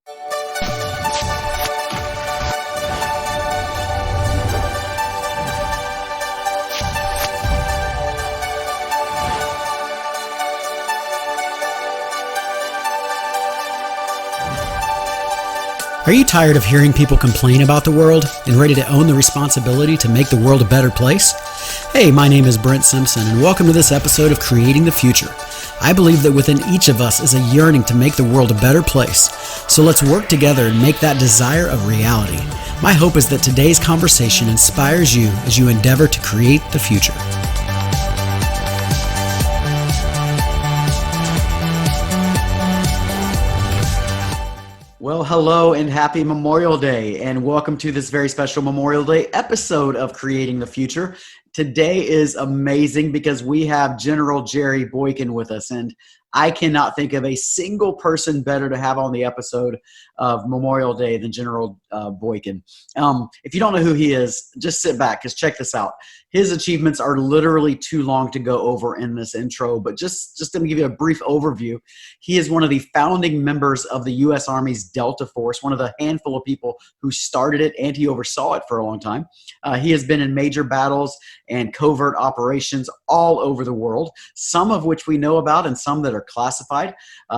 Are you tired of hearing people complain about the world and ready to own the responsibility to make the world a better place? Hey, my name is Brent Simpson, and welcome to this episode of Creating the Future. I believe that within each of us is a yearning to make the world a better place. So let's work together and make that desire a reality. My hope is that today's conversation inspires you as you endeavor to create the future. Well, hello and happy Memorial Day, and welcome to this very special Memorial Day episode of Creating the Future. Today is amazing because we have General Jerry Boykin with us, and I cannot think of a single person better to have on the episode of Memorial Day than General Boykin. If you don't know who he is, just sit back because check this out. His achievements are literally too long to go over in this intro, but just to give you a brief overview, he is one of the founding members of the U.S. Army's Delta Force, one of the handful of people who started it, and he oversaw it for a long time. He has been in major battles and covert operations all over the world, some of which we know about and some that are classified.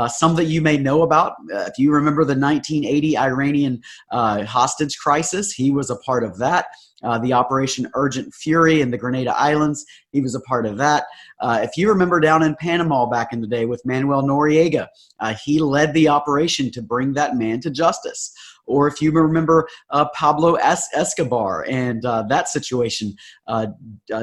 Some that you may know about, if you remember the 1980 Iranian hostage crisis, he was a part of that. The Operation Urgent Fury in the Grenada Islands, he was a part of that. If you remember down in Panama back in the day with Manuel Noriega, he led the operation to bring that man to justice. Or if you remember Pablo Escobar and that situation,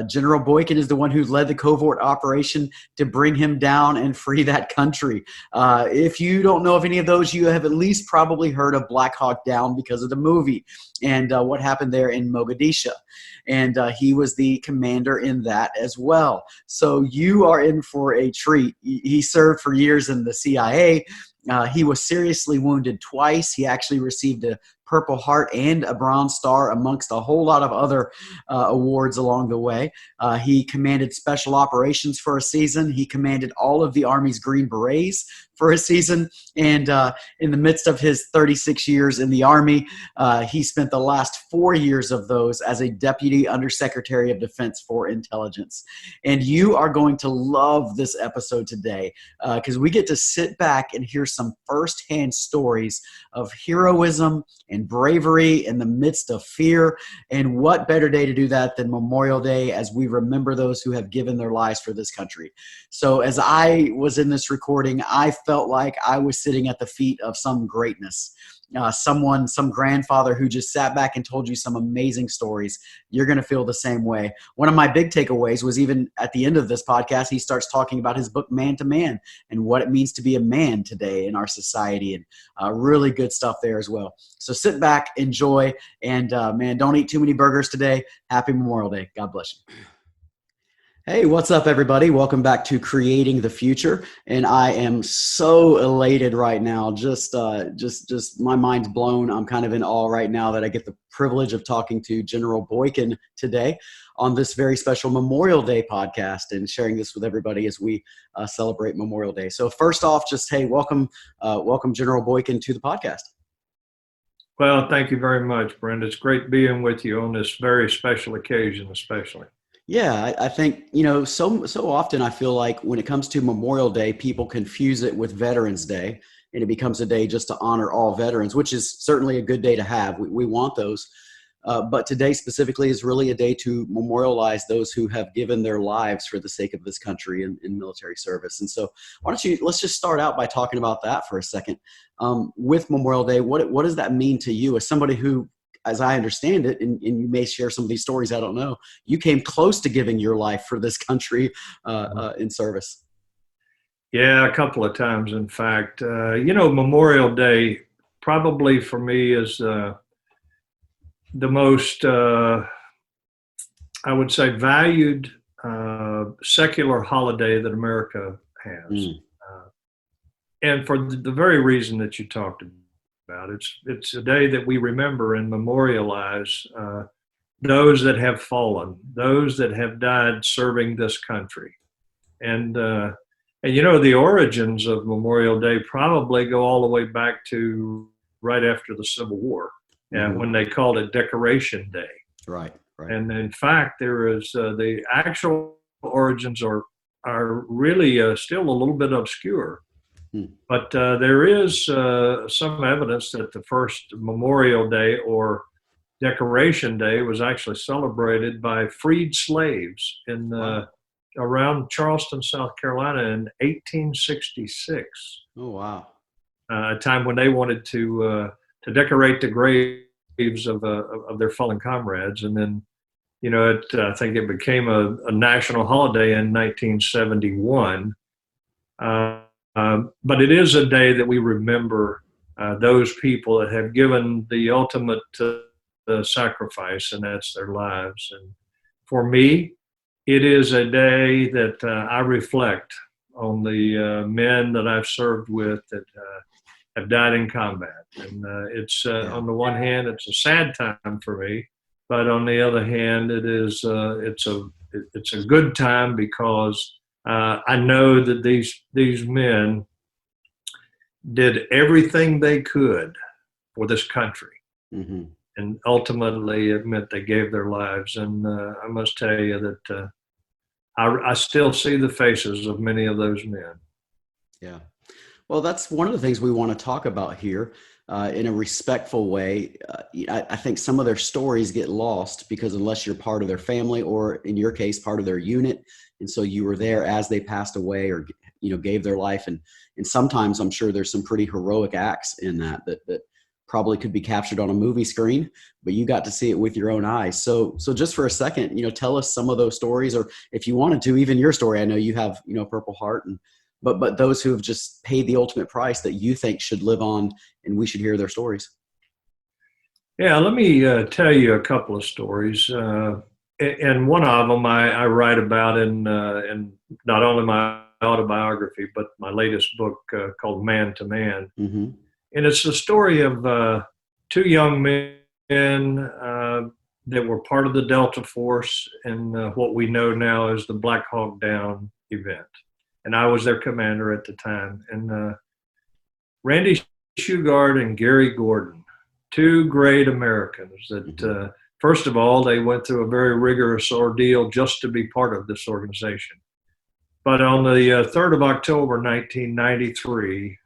General Boykin is the one who led the covert operation to bring him down and free that country. If you don't know of any of those, you have at least probably heard of Black Hawk Down because of the movie and what happened there in Mogadishu. And he was the commander in that as well. So you are in for a treat. He served for years in the CIA. He was seriously wounded twice. He actually received a Purple Heart and a Bronze Star amongst a whole lot of other awards along the way. He commanded special operations for a season. He commanded all of the Army's Green Berets for a season. And in the midst of his 36 years in the Army, he spent the last 4 years of those as a Deputy Undersecretary of Defense for Intelligence. And you are going to love this episode today because we get to sit back and hear some firsthand stories of heroism and bravery in the midst of fear. And what better day to do that than Memorial Day as we remember those who have given their lives for this country. So as I was in this recording, I felt like I was sitting at the feet of some greatness. Some grandfather who just sat back and told you some amazing stories. You're going to feel the same way. One of my big takeaways was even at the end of this podcast, he starts talking about his book, Man to Man, and what it means to be a man today in our society, and really good stuff there as well. So sit back, enjoy, and man, don't eat too many burgers today. Happy Memorial Day. God bless you. Hey, what's up, everybody? Welcome back to Creating the Future, and I am so elated right now. Just my mind's blown. I'm kind of in awe right now that I get the privilege of talking to General Boykin today on this very special Memorial Day podcast and sharing this with everybody as we celebrate Memorial Day. So first off, just hey, welcome General Boykin to the podcast. Well, thank you very much, Brent. It's great being with you on this very special occasion, especially. Yeah, I think, so often I feel like when it comes to Memorial Day, people confuse it with Veterans Day, and it becomes a day just to honor all veterans, which is certainly a good day to have. We want those. But today specifically is really a day to memorialize those who have given their lives for the sake of this country in military service. And so let's just start out by talking about that for a second. With Memorial Day, what does that mean to you as somebody who, as I understand it, and you may share some of these stories, I don't know, you came close to giving your life for this country in service. Yeah, a couple of times, in fact. Memorial Day probably for me is the most, I would say, valued secular holiday that America has. And for the very reason that you talked about. It's a day that we remember and memorialize those that have fallen, those that have died serving this country. And the origins of Memorial Day probably go all the way back to right after the Civil War, Mm-hmm. when they called it Decoration Day. Right, right. And in fact, there is the actual origins are really still a little bit obscure. But there is some evidence that the first Memorial Day or Decoration Day was actually celebrated by freed slaves in Wow. around Charleston, South Carolina in 1866. Oh, wow. A time when they wanted to decorate the graves of their fallen comrades, and then I think it became a national holiday in 1971. But it is a day that we remember those people that have given the ultimate sacrifice, and that's their lives. And for me, it is a day that I reflect on the men that I've served with that have died in combat. And it's on the one hand, it's a sad time for me, but on the other hand, it's a good time because I know that these men did everything they could for this country. Mm-hmm. And ultimately, it meant they gave their lives. And I must tell you that I still see the faces of many of those men. Yeah. Well, that's one of the things we want to talk about here in a respectful way. I think some of their stories get lost because unless you're part of their family or, in your case, part of their unit, and so you were there as they passed away or gave their life, and sometimes I'm sure there's some pretty heroic acts in that probably could be captured on a movie screen, but you got to see it with your own eyes. So just for a second, tell us some of those stories, or if you wanted to, even your story. I know you have Purple Heart, but those who have just paid the ultimate price that you think should live on, and we should hear their stories. Yeah, let me tell you a couple of stories. And one of them I write about in not only my autobiography, but my latest book called Man to Man. Mm-hmm. And it's the story of two young men that were part of the Delta Force in what we know now as the Black Hawk Down event. And I was their commander at the time. And Randy Shugart and Gary Gordon, two great Americans that, first of all, they went through a very rigorous ordeal just to be part of this organization. But on the 3rd of October, 1993,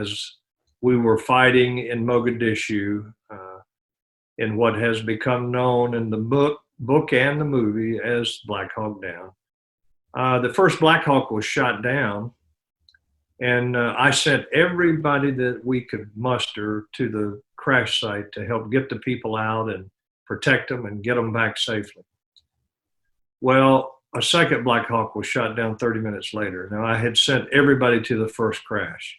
as we were fighting in Mogadishu, in what has become known in the book and the movie as Black Hawk Down, the first Black Hawk was shot down, and I sent everybody that we could muster to the crash site to help get the people out and protect them and get them back safely. Well, a second Black Hawk was shot down 30 minutes later. Now, I had sent everybody to the first crash,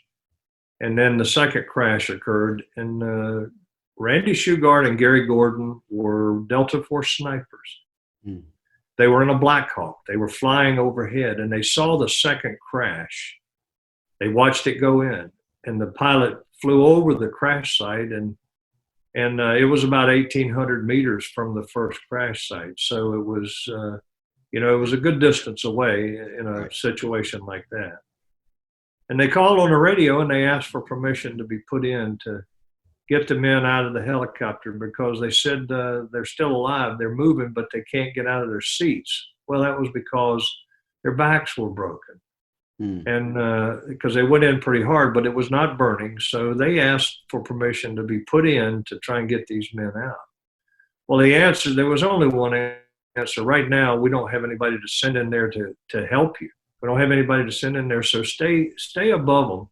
and then the second crash occurred, and Randy Shugart and Gary Gordon were Delta Force snipers. Mm. They were in a Black Hawk. They were flying overhead, and they saw the second crash. They watched it go in, and the pilot flew over the crash site, and it was about 1,800 meters from the first crash site. So it was, it was a good distance away in a situation like that. And they called on the radio, and they asked for permission to be put in to get the men out of the helicopter because they said they're still alive, they're moving, but they can't get out of their seats. Well, that was because their backs were broken. And because they went in pretty hard, but it was not burning. So they asked for permission to be put in to try and get these men out. Well, the answer, there was only one answer. Right now, we don't have anybody to send in there to help you. We don't have anybody to send in there. So stay above them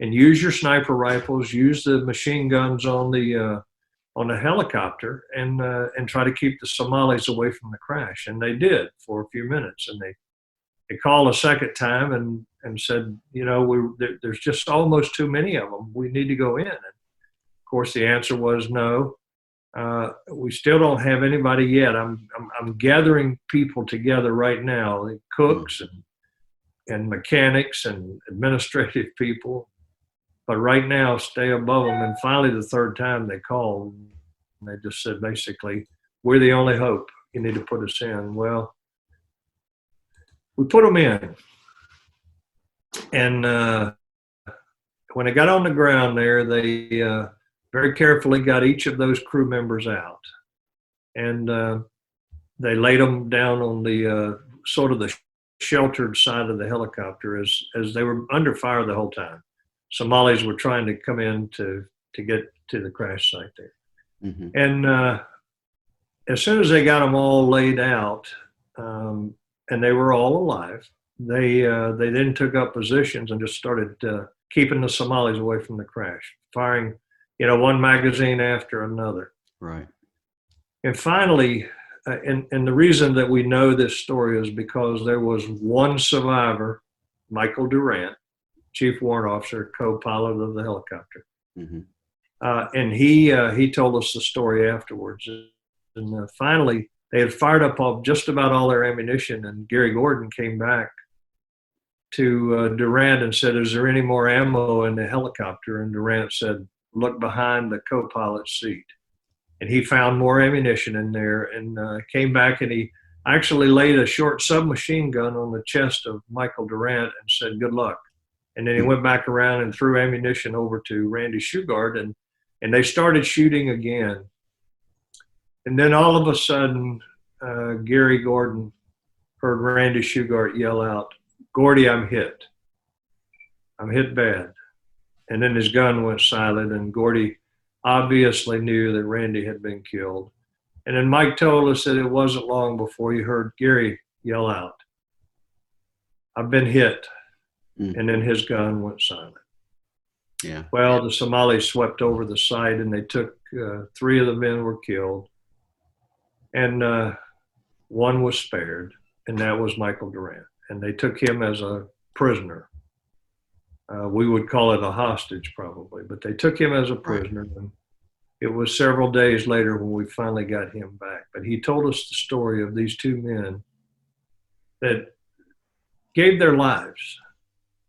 and use your sniper rifles, use the machine guns on the helicopter, and try to keep the Somalis away from the crash. And they did for a few minutes. And they called a second time and said, there's just almost too many of them. We need to go in. And of course, the answer was no. We still don't have anybody yet. I'm gathering people together right now, like cooks and mechanics and administrative people. But right now, stay above them. And finally, the third time they called, and they just said, basically, we're the only hope. You need to put us in. Well, we put them in. And when they got on the ground there, they very carefully got each of those crew members out, and they laid them down on the sort of the sheltered side of the helicopter as they were under fire the whole time. Somalis were trying to come in to get to the crash site there. Mm-hmm. And as soon as they got them all laid out, and they were all alive, they then took up positions and just started keeping the Somalis away from the crash, firing, one magazine after another. Right. And finally, and the reason that we know this story is because there was one survivor, Michael Durant, chief warrant officer, co-pilot of the helicopter. Mm-hmm. And he told us the story afterwards. And finally, they had fired up just about all their ammunition, and Gary Gordon came back to Durant and said, "Is there any more ammo in the helicopter?" And Durant said, "Look behind the co-pilot's seat." And he found more ammunition in there, and came back, and he actually laid a short submachine gun on the chest of Michael Durant and said, "Good luck." And then he went back around and threw ammunition over to Randy Shugart, and they started shooting again. And then all of a sudden, Gary Gordon heard Randy Shugart yell out, "Gordy, I'm hit. I'm hit bad." And then his gun went silent, and Gordy obviously knew that Randy had been killed. And then Mike told us that it wasn't long before he heard Gary yell out, "I've been hit." Mm. And then his gun went silent. Yeah. Well, the Somalis swept over the site, and they took 3 of the men were killed, and 1 was spared, and that was Michael Durant. And they took him as a prisoner. We would call it a hostage probably, but they took him as a prisoner. Right. And it was several days later when we finally got him back. But he told us the story of these 2 men that gave their lives.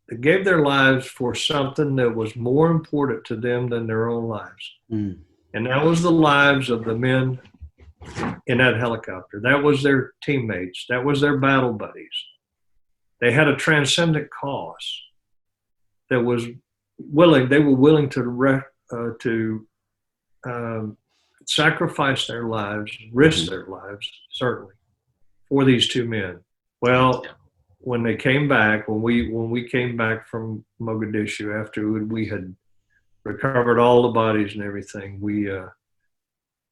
They gave their lives for something that was more important to them than their own lives. Mm. And that was the lives of the men in that helicopter. That was their teammates. That was their battle buddies. They had a transcendent cause that was willing. They were willing to sacrifice their lives, risk their lives, certainly, for these 2 men. Well, when they came back, when we came back from Mogadishu after we had recovered all the bodies and everything,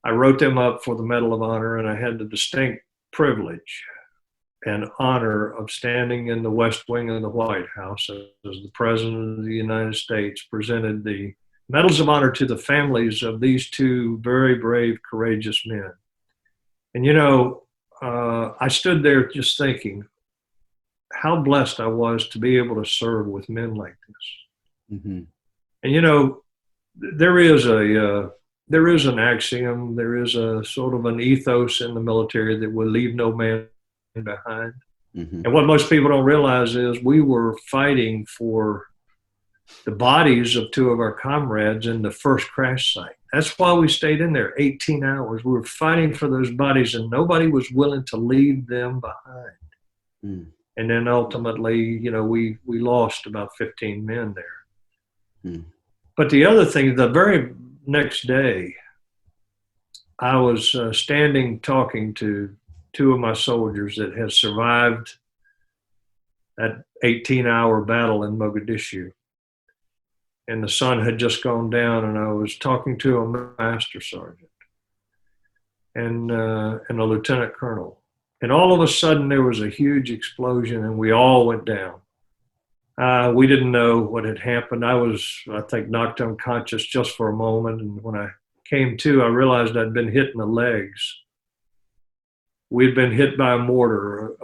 I wrote them up for the Medal of Honor, and I had the distinct privilege and honor of standing in the West Wing of the White House as the President of the United States presented the Medals of Honor to the families of these 2 very brave, courageous men. And I stood there just thinking how blessed I was to be able to serve with men like this. Mm-hmm. And there is an axiom, there is a sort of an ethos in the military that will leave no man behind. Mm-hmm. And what most people don't realize is we were fighting for the bodies of 2 of our comrades in the first crash site. That's why we stayed in there 18 hours. We were fighting for those bodies, and nobody was willing to leave them behind. Mm. And then ultimately, we lost about 15 men there. Mm. But the other thing, the very next day, I was standing talking to 2 of my soldiers that had survived that 18-hour battle in Mogadishu. And the sun had just gone down, and I was talking to a master sergeant and a lieutenant colonel. And all of a sudden, there was a huge explosion, and we all went down. We didn't know what had happened. I was, I think, knocked unconscious just for a moment. And when I came to, I realized I'd been hit in the legs. We'd been hit by a mortar.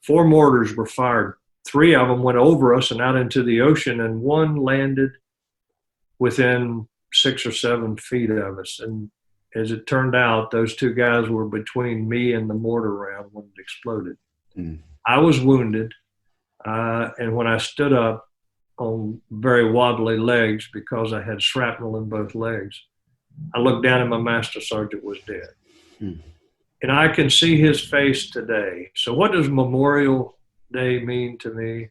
4 mortars were fired. 3 of them went over us and out into the ocean, and 1 landed within 6 or 7 feet of us. And as it turned out, those 2 guys were between me and the mortar round when it exploded. Mm. I was wounded. And when I stood up on very wobbly legs because I had shrapnel in both legs, I looked down and my master sergeant was dead. Hmm. And I can see his face today. So what does Memorial Day mean to me?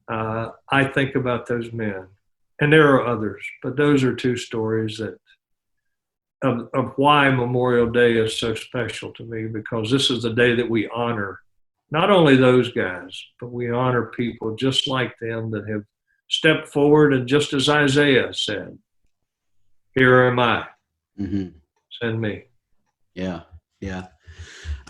I think about those men. And there are others, but those are two stories that of why Memorial Day is so special to me, because this is the day that we honor not only those guys, but we honor people just like them that have stepped forward. And just as Isaiah said, here am I, send me. Yeah, yeah.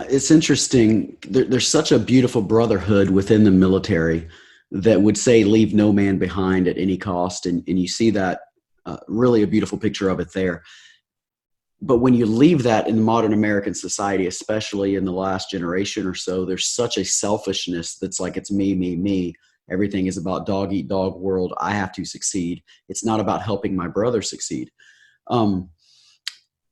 It's interesting. There's such a beautiful brotherhood within the military that would say, leave no man behind at any cost. And you see that really a beautiful picture of it there. But when you leave that in modern American society, especially in the last generation or so, there's such a selfishness that's like, it's me, me, me. Everything is about dog eat dog world. I have to succeed. It's not about helping my brother succeed.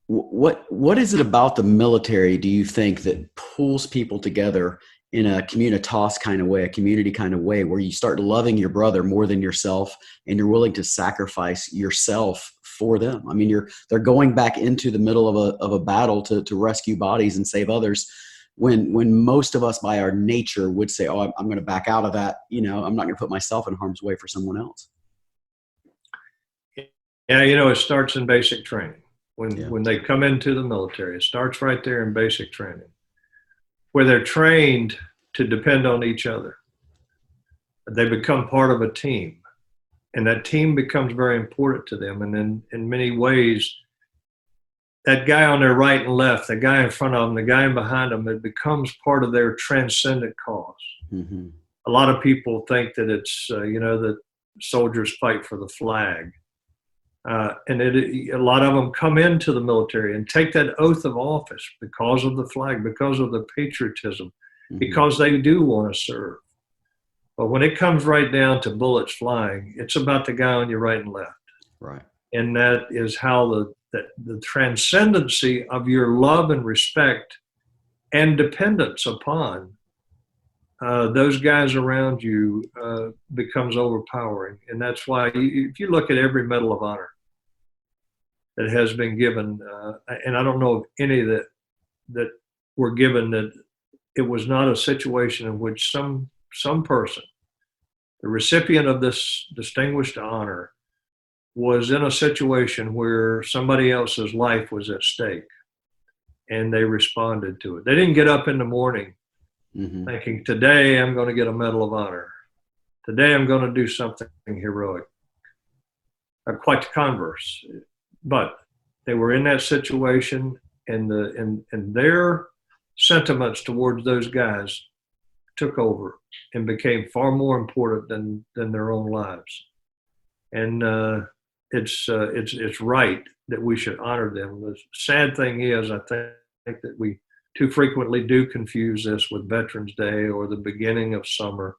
What is it about the military, do you think, that pulls people together in a communitas kind of way, a community kind of way, where you start loving your brother more than yourself, and you're willing to sacrifice yourself for them? I mean, they're going back into the middle of a battle to rescue bodies and save others, when most of us by our nature would say, oh, I'm going to back out of that. I'm not going to put myself in harm's way for someone else. Yeah, it starts in basic training. When they come into the military, it starts right there in basic training, where they're trained to depend on each other. They become part of a team, and that team becomes very important to them. And in many ways, that guy on their right and left, the guy in front of them, the guy behind them, it becomes part of their transcendent cause. Mm-hmm. A lot of people think that it's, that soldiers fight for the flag. And a lot of them come into the military and take that oath of office because of the flag, because of the patriotism, because they do want to serve. But when it comes right down to bullets flying, it's about the guy on your right and left. Right. And that is how the transcendency of your love and respect and dependence upon those guys around you becomes overpowering. And that's why if you look at every Medal of Honor that has been given, and I don't know of any that were given that it was not a situation in which some person, the recipient of this distinguished honor, was in a situation where somebody else's life was at stake, and they responded to it. They didn't get up in the morning thinking, today I'm going to get a Medal of Honor. Today I'm going to do something heroic. Quite the converse. But they were in that situation, and their sentiments towards those guys took over and became far more important than their own lives. And it's right that we should honor them. The sad thing is, I think that we too frequently do confuse this with Veterans Day or the beginning of summer.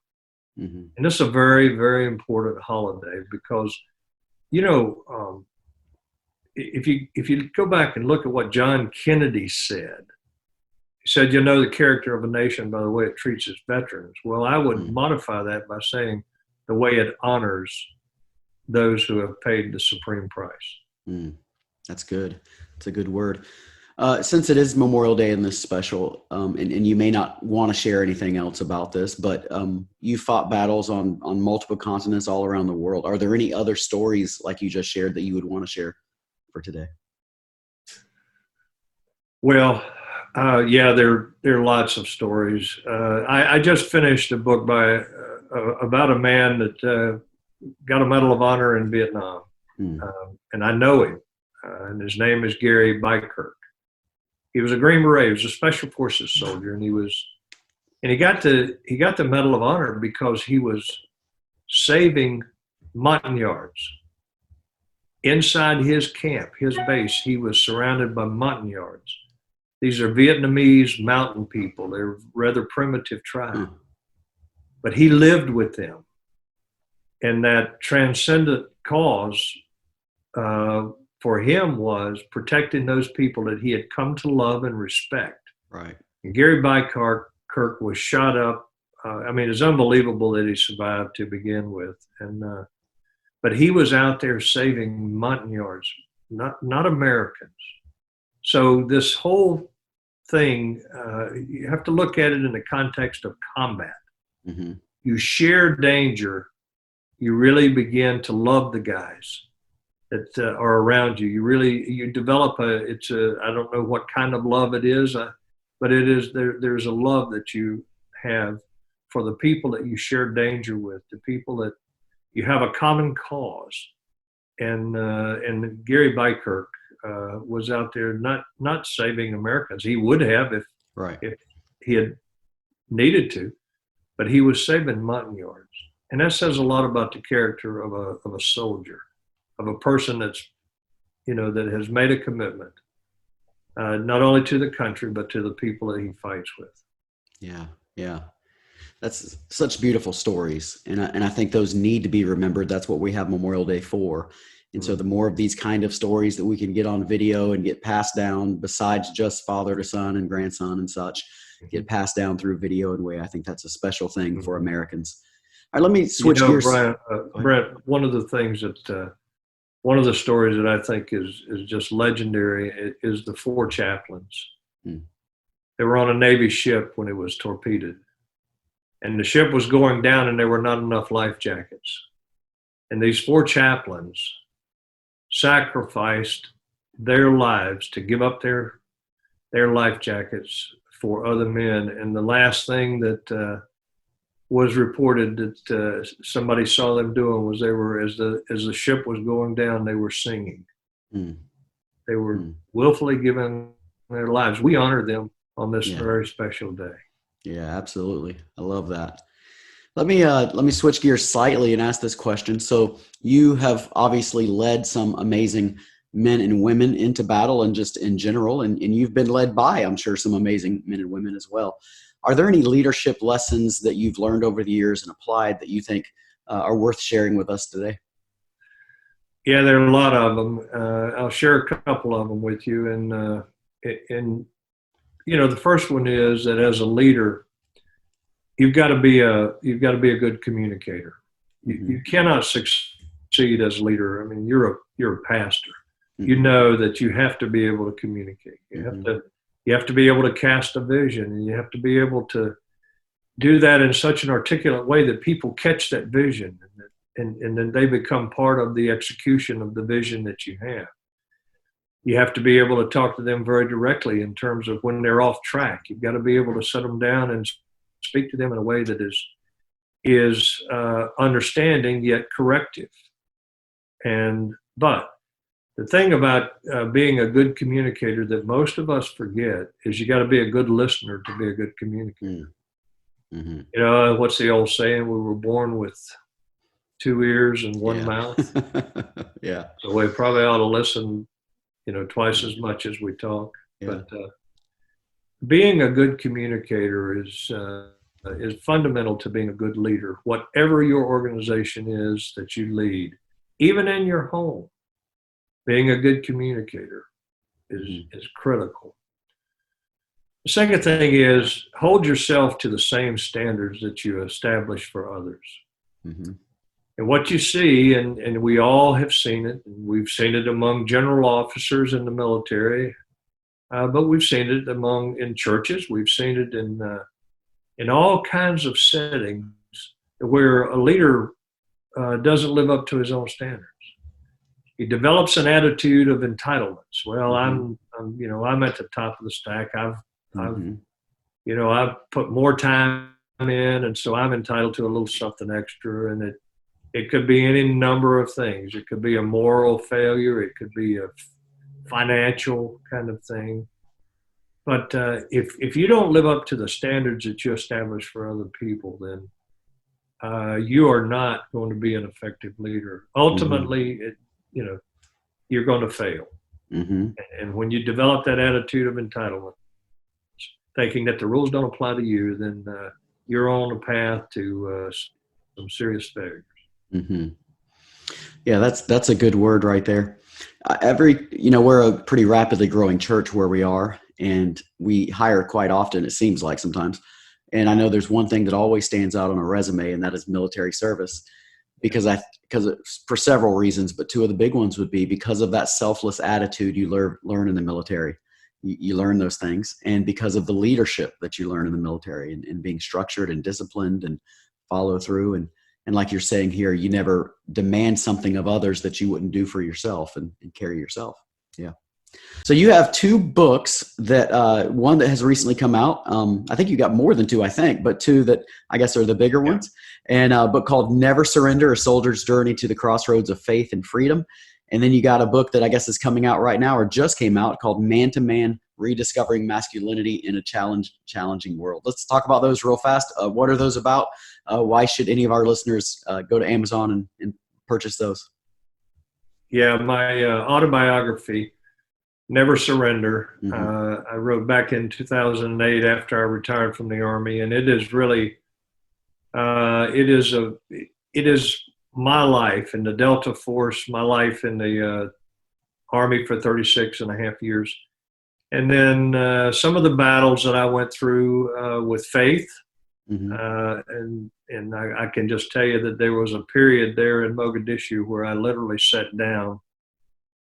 And it's a very, very important holiday because, if you go back and look at what John Kennedy said, he said, the character of a nation by the way it treats its veterans. Well, I would modify that by saying the way it honors those who have paid the supreme price. That's good. It's a good word. Since it is Memorial Day in this special, and you may not want to share anything else about this, but you fought battles on multiple continents all around the world. Are there any other stories like you just shared that you would want to share for today? Well, yeah, there are lots of stories. I just finished a book about a man that got a Medal of Honor in Vietnam, and I know him, and his name is Jerry Boykin. He was a Green Beret. He was a Special Forces soldier, and he got the Medal of Honor because he was saving mutton yards. Inside his camp, his base, he was surrounded by mutton yards. These are Vietnamese mountain people. They're rather primitive tribe. But he lived with them. And that transcendent cause for him was protecting those people that he had come to love and respect. Right. And Jerry Boykins was shot up. It's unbelievable that he survived to begin with. But he was out there saving mutton yards, not Americans. So this whole thing, you have to look at it in the context of combat. You share danger you really begin to love the guys that are around you. You develop I don't know what kind of love it is, but it is there's a love that you have for the people that you share danger with, the people that you have a common cause. And Gary Bykirk was out there not saving Americans. He would have Right. if he had needed to, but he was saving Montagnards. And that says a lot about the character of a soldier, of a person that has made a commitment, not only to the country, but to the people that he fights with. Yeah. Yeah. That's such beautiful stories. And I think those need to be remembered. That's what we have Memorial Day for. And so the more of these kind of stories that we can get on video and get passed down, besides just father to son and grandson and such, get passed down through video and way, I think that's a special thing for Americans. All right, let me switch gears. Brent, one of the things one of the stories that I think is just legendary is the 4 chaplains. They were on a Navy ship when it was torpedoed. And the ship was going down and there were not enough life jackets. And these 4 chaplains sacrificed their lives to give up their life jackets for other men. And the last thing that was reported that somebody saw them doing was they were, as the ship was going down, they were singing. They were willfully giving their lives. We honor them on this very special day. Yeah, absolutely. I love that. Let me switch gears slightly and ask this question. So you have obviously led some amazing men and women into battle and just in general, and you've been led by, I'm sure, some amazing men and women as well. Are there any leadership lessons that you've learned over the years and applied that you think are worth sharing with us today? Yeah, there are a lot of them. I'll share a couple of them with you. And the first one is that as a leader, you've got to be a good communicator. You cannot succeed as a leader. I mean, you're a pastor. You know that you have to be able to communicate. You have to be able to cast a vision, and you have to be able to do that in such an articulate way that people catch that vision, and then they become part of the execution of the vision that you have. You have to be able to talk to them very directly in terms of when they're off track. You've got to be able to set them down and speak to them in a way that is understanding yet corrective. But the thing about being a good communicator that most of us forget is you got to be a good listener to be a good communicator. What's the old saying? We were born with 2 ears and 1 mouth. Yeah. So we probably ought to listen, twice as much as we talk. Yeah. But being a good communicator is fundamental to being a good leader. Whatever your organization is that you lead, even in your home, being a good communicator is critical. The second thing is hold yourself to the same standards that you establish for others. And what you see, and we all have seen it, and we've seen it among general officers in the military, but we've seen it in churches. We've seen it in all kinds of settings where a leader doesn't live up to his own standards. He develops an attitude of entitlements. Well, I'm at the top of the stack. I've put more time in, and so I'm entitled to a little something extra. And it could be any number of things. It could be a moral failure. It could be a financial kind of thing. But if you don't live up to the standards that you establish for other people, then you are not going to be an effective leader. Ultimately, you're going to fail. And when you develop that attitude of entitlement, thinking that the rules don't apply to you, then you're on a path to some serious failures. Yeah, that's a good word right there. We're a pretty rapidly growing church where we are, and we hire quite often, it seems like sometimes. And I know there's one thing that always stands out on a resume, and that is military service, because for several reasons, but 2 of the big ones would be because of that selfless attitude you learn in the military. You learn those things, and because of the leadership that you learn in the military, and being structured and disciplined and follow through. And like you're saying here, you never demand something of others that you wouldn't do for yourself and carry yourself. Yeah. So you have two books that one that has recently come out. I think you got more than two, I think, but two that I guess are the bigger ones. And a book called Never Surrender, A Soldier's Journey to the Crossroads of Faith and Freedom. And then you got a book that I guess is coming out right now or just came out called Man to Man, Rediscovering Masculinity in a Challenging World. Let's talk about those real fast. What are those about? Why should any of our listeners go to Amazon and purchase those? Yeah, my autobiography, Never Surrender. Mm-hmm. I wrote back in 2008 after I retired from the Army, and it is really, it is my life in the Delta Force, my life in the Army for 36 and a half years. And then some of the battles that I went through with faith. Mm-hmm. And I can just tell you that there was a period there in Mogadishu where I literally sat down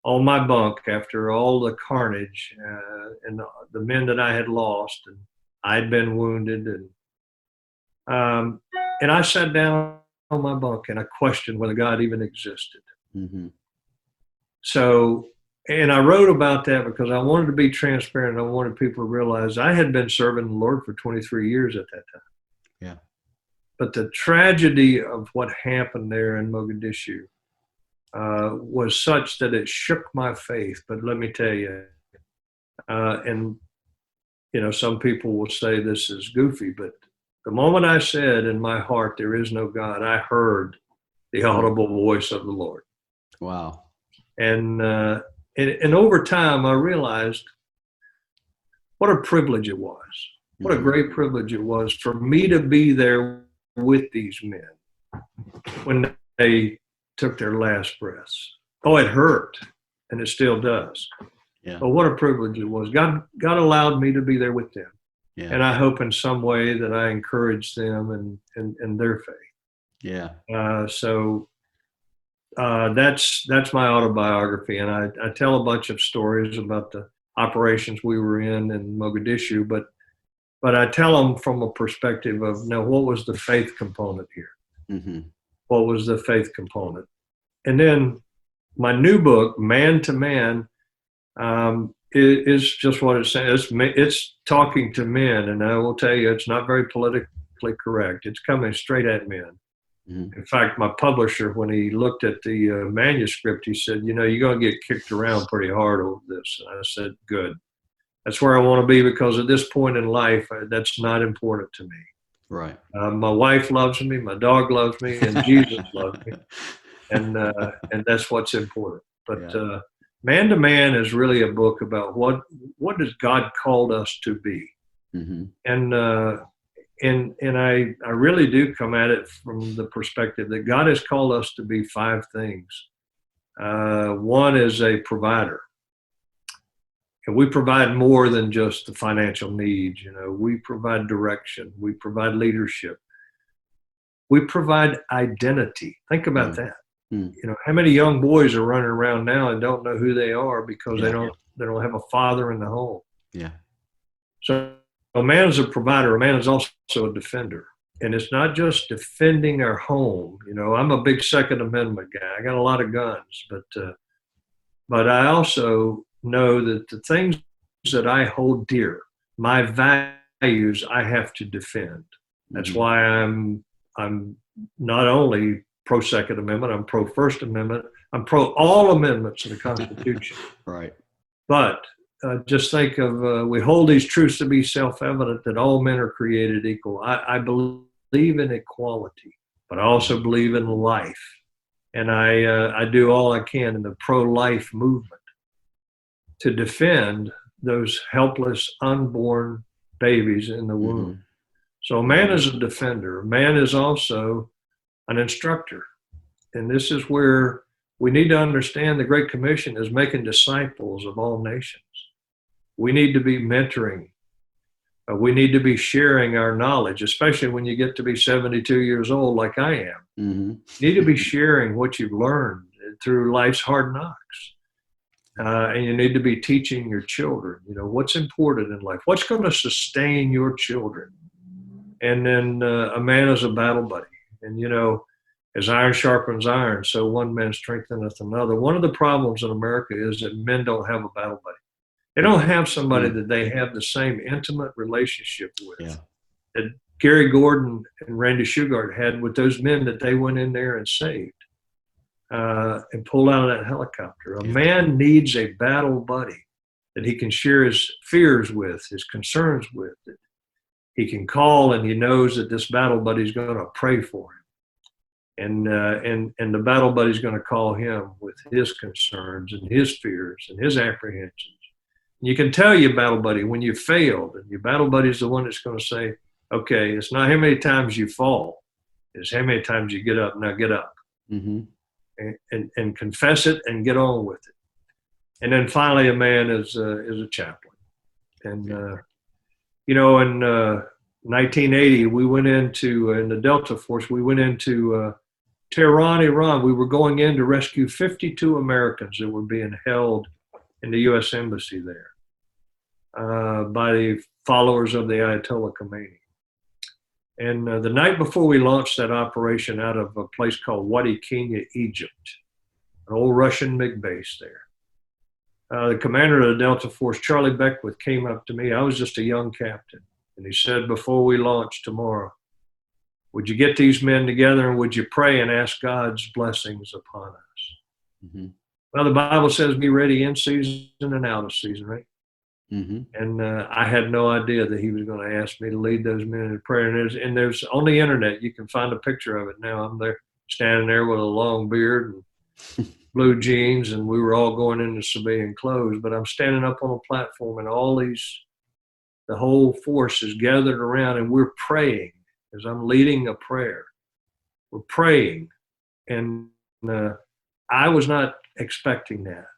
on my bunk after all the carnage and the men that I had lost, and I had been wounded, and I sat down on my bunk and I questioned whether God even existed. Mm-hmm. So, and I wrote about that because I wanted to be transparent. I wanted people to realize I had been serving the Lord for 23 years at that time. Yeah. But the tragedy of what happened there in Mogadishu was such that it shook my faith. But let me tell you, and you know, some people will say this is goofy, but the moment I said in my heart, there is no God, I heard the audible voice of the Lord. Wow. And over time, I realized what a privilege it was. What a great privilege it was for me to be there with these men when they took their last breaths. Oh, it hurt, and it still does. Yeah. But what a privilege it was. God allowed me to be there with them. Yeah. And I hope in some way that I encouraged them in their faith. Yeah. So that's my autobiography, and I tell a bunch of stories about the operations we were in Mogadishu, but I tell them from a perspective of, now, what was the faith component here? Mm-hmm. What was the faith component? And then my new book, Man to Man, is just what it says. It's talking to men, and I will tell you, it's not very politically correct. It's coming straight at men. Mm-hmm. In fact, my publisher, when he looked at the manuscript, he said, you know, you're going to get kicked around pretty hard over this. And I said, good. That's where I want to be, because at this point in life, that's not important to me. Right. My wife loves me, my dog loves me, and Jesus loves me, and that's what's important. But Man to Man is really a book about what has God called us to be, mm-hmm. and I really do come at it from the perspective that God has called us to be 5 things. One is a provider. And we provide more than just the financial needs. You know, we provide direction. We provide leadership. We provide identity. Think about that. You know, how many young boys are running around now and don't know who they are because they don't have a father in the home. Yeah. So a man is a provider. A man is also a defender. And it's not just defending our home. You know, I'm a big Second Amendment guy. I got a lot of guns, but I also know that the things that I hold dear, my values, I have to defend. That's mm-hmm. why I'm not only pro Second Amendment, I'm pro First Amendment, I'm pro all amendments of the Constitution. Right. But just think of, we hold these truths to be self-evident, that all men are created equal. I believe in equality, but I also believe in life. And I do all I can in the pro-life movement to defend those helpless, unborn babies in the womb. Mm-hmm. So a man is a defender. A man is also an instructor. And this is where we need to understand the Great Commission is making disciples of all nations. We need to be mentoring. We need to be sharing our knowledge, especially when you get to be 72 years old like I am. Mm-hmm. You need to be sharing what you've learned through life's hard knocks. And you need to be teaching your children, you know, what's important in life, what's going to sustain your children. And then a man is a battle buddy. And, you know, As iron sharpens iron, so one man strengtheneth another. One of the problems in America is that men don't have a battle buddy. They don't have somebody that they have the same intimate relationship with that Gary Gordon and Randy Shugart had with those men that they went in there and saved and pulled out of that helicopter. A man needs a battle buddy that he can share his fears with, his concerns with, that he can call, and he knows that this battle buddy is going to pray for him. And the battle buddy is going to call him with his concerns and his fears and his apprehensions. And you can tell your battle buddy when you failed, and your battle buddy is the one that's going to say, okay, it's not how many times you fall, it's how many times you get up. Now get up. And confess it and get on with it. And then finally, a man is a chaplain. And, in 1980, we went into, in the Delta Force, we went into Tehran, Iran. We were going in to rescue 52 Americans that were being held in the U.S. Embassy there by the followers of the Ayatollah Khomeini. And the night before we launched that operation out of a place called Wadi Kenya, Egypt, an old Russian MiG base there, the commander of the Delta Force, Charlie Beckwith, came up to me. I was just a young captain. And he said, before we launch tomorrow, would you get these men together and would you pray and ask God's blessings upon us? Well, the Bible says be ready in season and out of season, right? And I had no idea that he was going to ask me to lead those men in prayer. And there's on the internet, you can find a picture of it now. I'm there standing there with a long beard and blue jeans, and we were all going into civilian clothes. But I'm standing up on a platform, and the whole force is gathered around, and we're praying as I'm leading a prayer. We're praying. And I was not expecting that.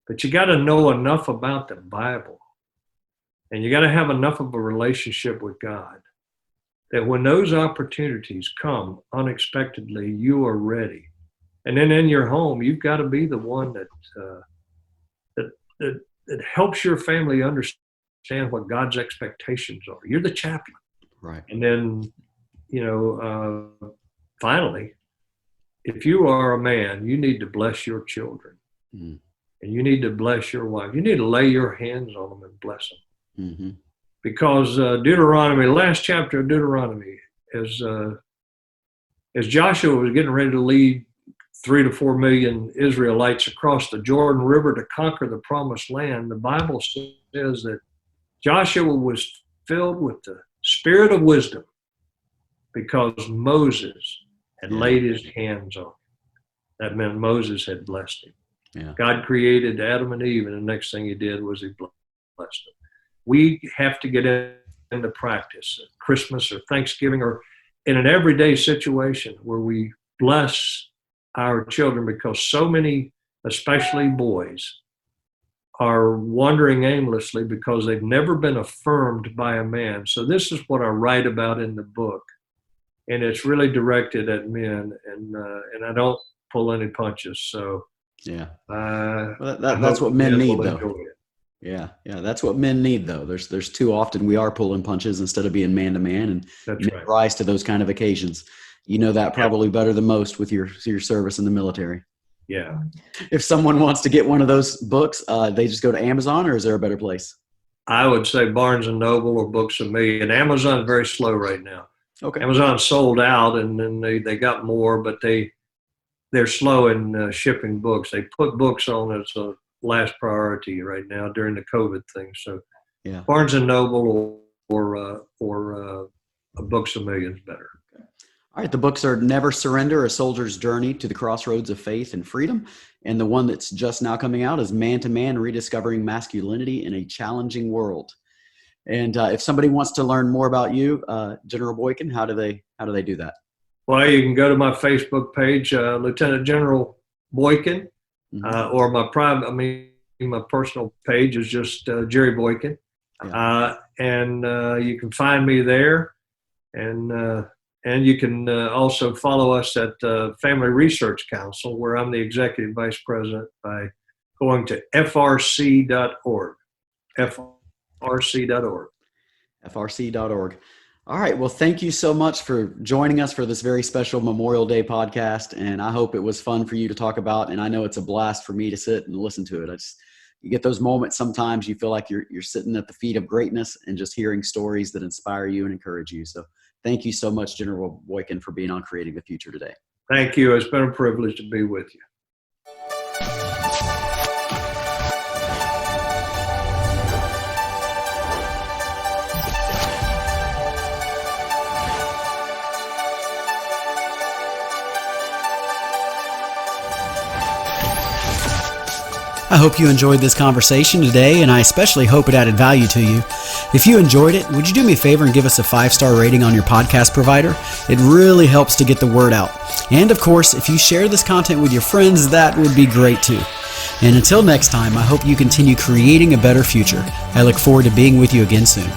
But you got to know enough about the Bible, and you got to have enough of a relationship with God that when those opportunities come unexpectedly, you are ready. And then in your home, you've got to be the one that helps your family understand what God's expectations are. You're the chaplain. Right. And then, finally, if you are a man, you need to bless your children. And you need to bless your wife. You need to lay your hands on them and bless them. Because Deuteronomy, last chapter of Deuteronomy, as Joshua was getting ready to lead 3 to 4 million Israelites across the Jordan River to conquer the promised land, the Bible says that Joshua was filled with the spirit of wisdom because Moses had laid his hands on him. That meant Moses had blessed him. God created Adam and Eve, and the next thing he did was he blessed them. We have to get into practice at Christmas or Thanksgiving or in an everyday situation where we bless our children, because so many, especially boys, are wandering aimlessly because they've never been affirmed by a man. So this is what I write about in the book, and it's really directed at men, and I don't pull any punches. So that's what men need, though. Yeah, that's what men need, though. There's too often we are pulling punches instead of being man to man, and men rise to those kind of occasions. You know that probably better than most with your service in the military. Yeah. If someone wants to get one of those books, they just go to Amazon, or is there a better place? I would say Barnes and Noble or Books of Me. And Amazon's very slow right now. Okay. Amazon sold out, and then they got more, but they're slow in shipping books. They put books on as a last priority right now during the COVID thing. So Barnes and Noble or Books of Me is better. All right, the books are Never Surrender, A Soldier's Journey to the Crossroads of Faith and Freedom. And the one that's just now coming out is Man to Man, Rediscovering Masculinity in a Challenging World. And if somebody wants to learn more about you, General Boykin, how do they do that? Well, you can go to my Facebook page, Lieutenant General Boykin, or my personal page is just Jerry Boykin. And you can find me there. And you can also follow us at Family Research Council, where I'm the Executive Vice President, by going to frc.org. frc.org. frc.org. All right. Well, thank you so much for joining us for this very special Memorial Day podcast. And I hope it was fun for you to talk about. And I know it's a blast for me to sit and listen to it. You get those moments sometimes you feel like you're sitting at the feet of greatness and just hearing stories that inspire you and encourage you. So thank you so much, General Boykin, for being on Creating the Future today. Thank you. It's been a privilege to be with you. I hope you enjoyed this conversation today, and I especially hope it added value to you. If you enjoyed it, would you do me a favor and give us a 5-star rating on your podcast provider? It really helps to get the word out. And of course, if you share this content with your friends, that would be great too. And until next time, I hope you continue creating a better future. I look forward to being with you again soon.